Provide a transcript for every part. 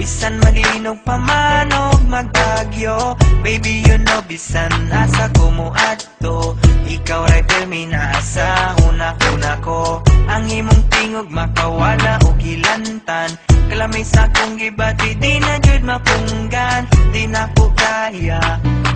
Bisan maglinog pa man og magtagyo, baby you know bisan asa ko mo adto. Ikaw ray pirmi na asa una-una ko. Ang imong tingog makawala og gilantan. Kalamay sa akong gibati di na jud mapunggan. Di na ko kaya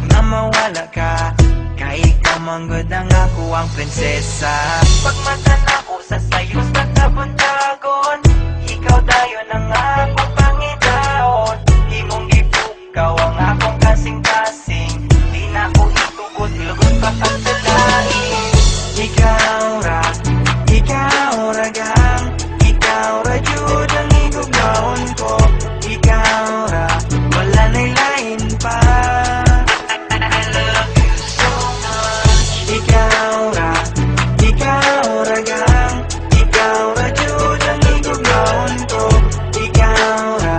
nga mawala ka. Kay ikaw manggod ang ako ang prinsesa. Pagmata na ko sa sayos na kabuntagon, ikaw dayon ang akong pangitaon. Imong gipukaw ang akong kasing-kasing. Di na ko itugot, ilugot pa kasalain. Ikaw ra gang, ikaw ra jud ang igugmaon ko. Ikaw ra, wala na'y lain pa. Ikaw ra gang, ikaw ra jud ang igugmaon ko. Ikaw ra,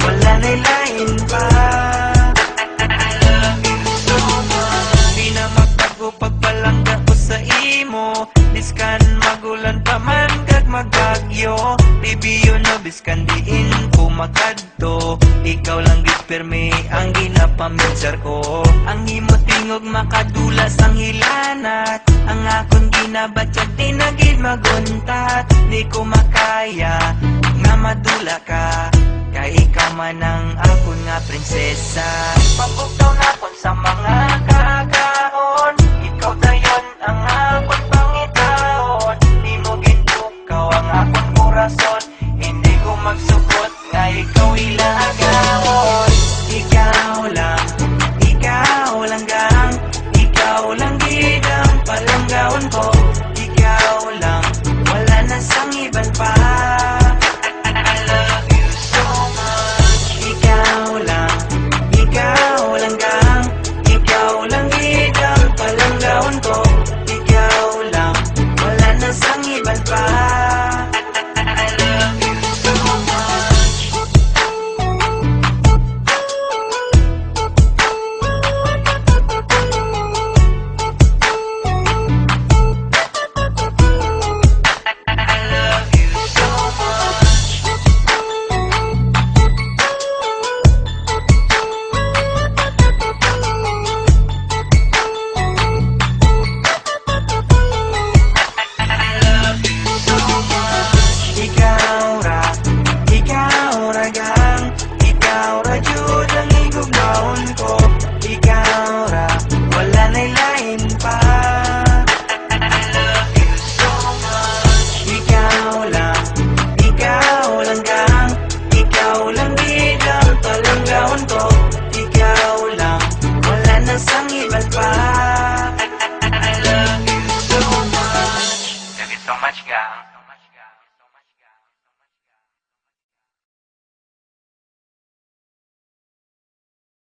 wala na'y lain pa. Di na magbago pagpalangga ko sa imo. Biskan magulan pa man kag magagyo. Baby you know biskan diin ko makadto. Ikaw lang gid pirmi ang ginapaminsar ko. Ang imo tingog makadulas ang hilanat. Ang akong ginabatyag di na gid maguntat. Di ko makaya nga madula ka. Kay ikaw man ang akon nga prinsesa. Pagbugtaw na kon sa mga kaagahon. Ikaw dayon ang akon pangitaon. Di mo gintukaw ang akon korason. Hindi ko magsugot nga ikaw ilan.